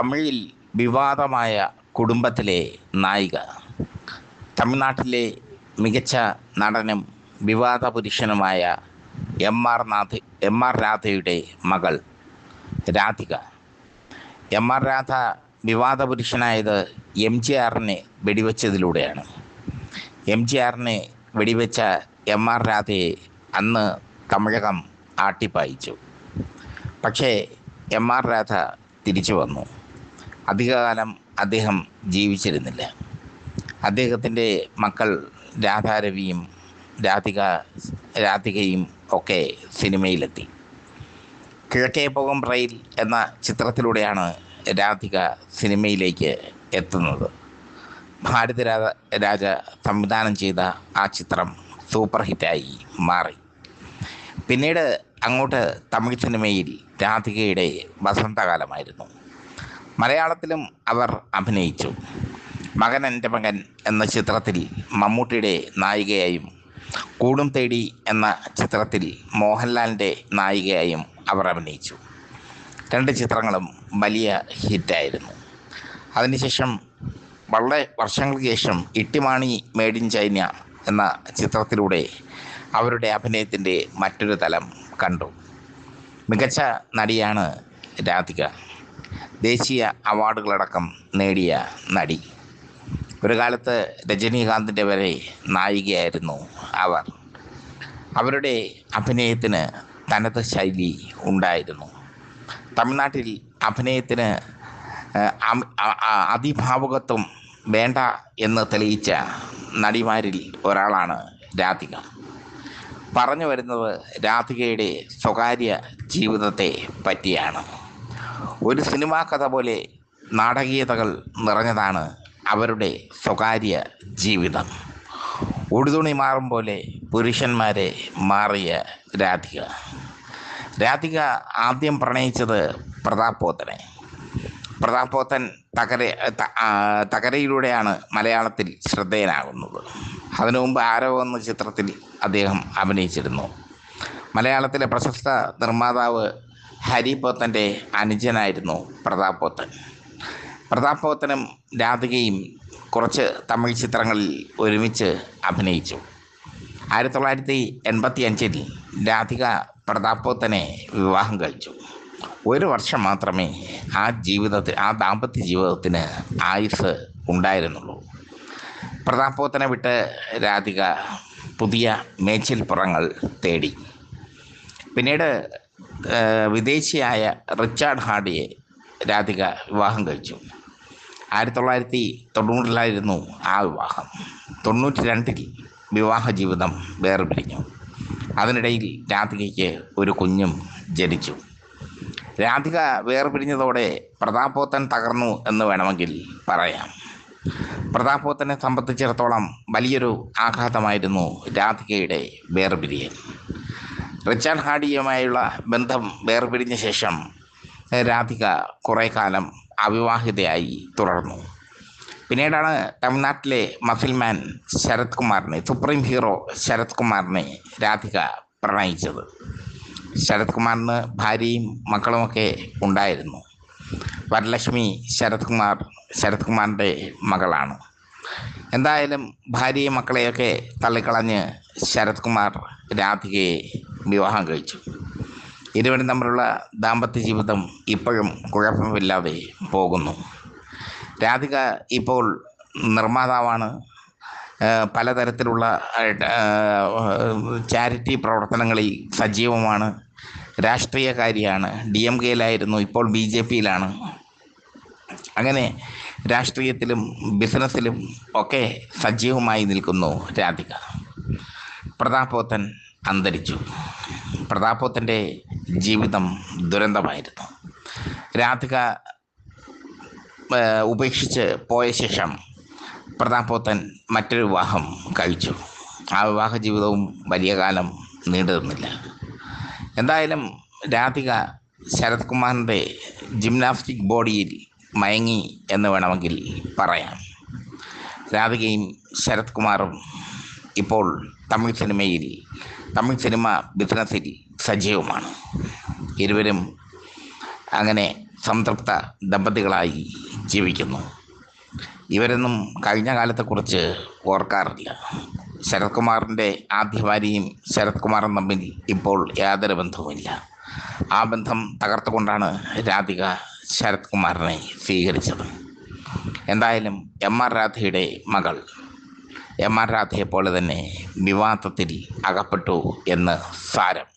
തമിഴിൽ വിവാദമായ കുടുംബത്തിലെ നായിക. തമിഴ്നാട്ടിലെ മികച്ച നടനും വിവാദ പുരുഷനുമായ എം ആർ രാധയുടെ മകൾ രാധിക. എം ആർ രാധ വിവാദ പുരുഷനായത് MGRനെ വെടിവെച്ചതിലൂടെയാണ്. MGRനെ വെടിവെച്ച എം ആർ രാധയെ അന്ന് തമിഴകം ആട്ടിപ്പായിച്ചു. പക്ഷേ എം ആർ രാധ തിരിച്ചു വന്നു. അധികകാലം അദ്ദേഹം ജീവിച്ചിരുന്നില്ല. അദ്ദേഹത്തിൻ്റെ മക്കൾ രാധാരവിയും രാധികയും ഒക്കെ സിനിമയിലെത്തി. കിഴക്കേ പോകും റെയിൽ എന്ന ചിത്രത്തിലൂടെയാണ് രാധിക സിനിമയിലേക്ക് എത്തുന്നത്. ഭാരതിരാജ സംവിധാനം ചെയ്ത ആ ചിത്രം സൂപ്പർ ഹിറ്റായി മാറി. പിന്നീട് അങ്ങോട്ട് തമിഴ് സിനിമയിൽ രാധികയുടെ വസന്തകാലമായിരുന്നു. മലയാളത്തിലും അവർ അഭിനയിച്ചു. മകൻ എൻ്റെ മകൻ എന്ന ചിത്രത്തിൽ മമ്മൂട്ടിയുടെ നായികയായും കൂടും തേടി എന്ന ചിത്രത്തിൽ മോഹൻലാലിൻ്റെ നായികയായും അവർ അഭിനയിച്ചു. 2 ചിത്രങ്ങളും വലിയ ഹിറ്റായിരുന്നു. അതിനുശേഷം വളരെ വർഷങ്ങൾക്ക് ശേഷം ഇട്ടിമാണി മേഡ് ഇൻ ചൈന എന്ന ചിത്രത്തിലൂടെ അവരുടെ അഭിനയത്തിൻ്റെ മറ്റൊരു തലം കണ്ടു. മികച്ച നടിയാണ് രാധിക. ദേശീയ അവാർഡുകളടക്കം നേടിയ നടി. ഒരു കാലത്ത് രജനീകാന്തിൻ്റെ വരെ നായികയായിരുന്നു അവർ. അവരുടെ അഭിനയത്തിന് തനത് ശൈലി ഉണ്ടായിരുന്നു. തമിഴ്നാട്ടിൽ അഭിനയത്തിന് അതിഭാവുകത്വം വേണ്ട എന്ന് തെളിയിച്ച നടിമാരിൽ ഒരാളാണ് രാധിക. പറഞ്ഞു വരുന്നത് രാധികയുടെ സ്വകാര്യ ജീവിതത്തെ പറ്റിയാണ്. ഒരു സിനിമാ കഥ പോലെ നാടകീയതകൾ നിറഞ്ഞതാണ് അവരുടെ സ്വകാര്യ ജീവിതം. ഉടുതുണി മാറും പോലെ പുരുഷന്മാരെ മാറിയ രാധിക ആദ്യം പ്രണയിച്ചത് പ്രതാപോത്തനെ. പ്രതാപോത്തൻ തകരയിലൂടെയാണ് മലയാളത്തിൽ ശ്രദ്ധേയനാകുന്നത്. അതിനു മുമ്പ് ആരോ എന്ന ചിത്രത്തിൽ അദ്ദേഹം അഭിനയിച്ചിരുന്നു. മലയാളത്തിലെ പ്രശസ്ത നിർമ്മാതാവ് ഹരി പോത്തൻ്റെ അനുജനായിരുന്നു പ്രതാപോത്തനും രാധികയും കുറച്ച് തമിഴ് ചിത്രങ്ങളിൽ ഒരുമിച്ച് അഭിനയിച്ചു. 1985 രാധിക പ്രതാപോത്തനെ വിവാഹം കഴിച്ചു. 1 വർഷം മാത്രമേ ആ ദാമ്പത്യ ജീവിതത്തിന് ആയുസ് ഉണ്ടായിരുന്നുള്ളൂ. പ്രതാപോത്തനെ വിട്ട് രാധിക പുതിയ മേച്ചിൽപ്പുറങ്ങൾ തേടി. പിന്നീട് വിദേശിയായ റിച്ചാർഡ് ഹാർഡിയെ രാധിക വിവാഹം കഴിച്ചു. 1990 ആ വിവാഹം. 92 വിവാഹ ജീവിതം വേർപിരിഞ്ഞു. അതിനിടയിൽ രാധികയ്ക്ക് ഒരു കുഞ്ഞും ജനിച്ചു. രാധിക വേർപിരിഞ്ഞതോടെ പ്രതാപോത്തൻ തകർന്നു എന്ന് വേണമെങ്കിൽ പറയാം. പ്രതാപോത്തനെ സംബന്ധിച്ചിടത്തോളം വലിയൊരു ആഘാതമായിരുന്നു രാധികയുടെ വേർപിരിയൽ. റിച്ചാർഡ് ഹാർഡിയുമായുള്ള ബന്ധം വേർപിരിഞ്ഞ ശേഷം രാധിക കുറേ കാലം അവിവാഹിതയായി തുടർന്നു. പിന്നീടാണ് തമിഴ്നാട്ടിലെ മസിൽമാൻ ശരത് കുമാറിനെ, സുപ്രീം ഹീറോ ശരത് കുമാറിനെ രാധിക പ്രണയിച്ചത്. ശരത് കുമാറിന് ഭാര്യയും മക്കളുമൊക്കെ ഉണ്ടായിരുന്നു. വരലക്ഷ്മി ശരത് കുമാറിൻ്റെ മകളാണ്. എന്തായാലും ഭാര്യയും മക്കളെയൊക്കെ തള്ളിക്കളഞ്ഞ് ശരത് കുമാർ രാധികയെ വിവാഹം കഴിച്ചു. ഇരുവരും തമ്മിലുള്ള ദാമ്പത്യ ജീവിതം ഇപ്പോഴും കുഴപ്പമില്ലാതെ പോകുന്നു. രാധിക ഇപ്പോൾ നിർമ്മാതാവാണ്. പലതരത്തിലുള്ള ചാരിറ്റി പ്രവർത്തനങ്ങളിൽ സജീവമാണ്. രാഷ്ട്രീയക്കാരിയാണ്. DMK-യിലായിരുന്നു, ഇപ്പോൾ BJP-യിലാണ്. അങ്ങനെ രാഷ്ട്രീയത്തിലും ബിസിനസ്സിലും ഒക്കെ സജീവമായി നിൽക്കുന്നു രാധിക. പ്രതാപോത്തൻ അന്തരിച്ചു. പ്രതാപോത്തൻ്റെ ജീവിതം ദുരന്തമായിരുന്നു. രാധിക ഉപേക്ഷിച്ച് പോയ ശേഷം പ്രതാപോത്തൻ മറ്റൊരു വിവാഹം കഴിച്ചു. ആ വിവാഹ ജീവിതവും വലിയ കാലം നീണ്ടു നിന്നില്ല. എന്തായാലും രാധിക ശരത് കുമാറിൻ്റെ ജിംനാസ്റ്റിക് ബോഡിയിൽ മയങ്ങി എന്ന് വേണമെങ്കിൽ പറയാം. രാധികയും ശരത് കുമാറും ഇപ്പോൾ തമിഴ് സിനിമ ബിസിനസ്സിൽ സജീവമാണ്. ഇരുവരും അങ്ങനെ സംതൃപ്ത ദമ്പതികളായി ജീവിക്കുന്നു. ഇവരൊന്നും കഴിഞ്ഞ കാലത്തെക്കുറിച്ച് ഓർക്കാറില്ല. ശരത് കുമാറിൻ്റെ ആദ്യ ഭാര്യയും ശരത് കുമാറും തമ്മിൽ ഇപ്പോൾ യാതൊരു ബന്ധവുമില്ല. ആ ബന്ധം തകർത്തുകൊണ്ടാണ് രാധിക ശരത് കുമാറിനെ സ്വീകരിച്ചത്. എന്തായാലും എം ആർ രാധയുടെ മകൾ എം ആർ രാധയെ പോലെ തന്നെ വിവാദത്തിൽ അകപ്പെട്ടു എന്ന് സാരം.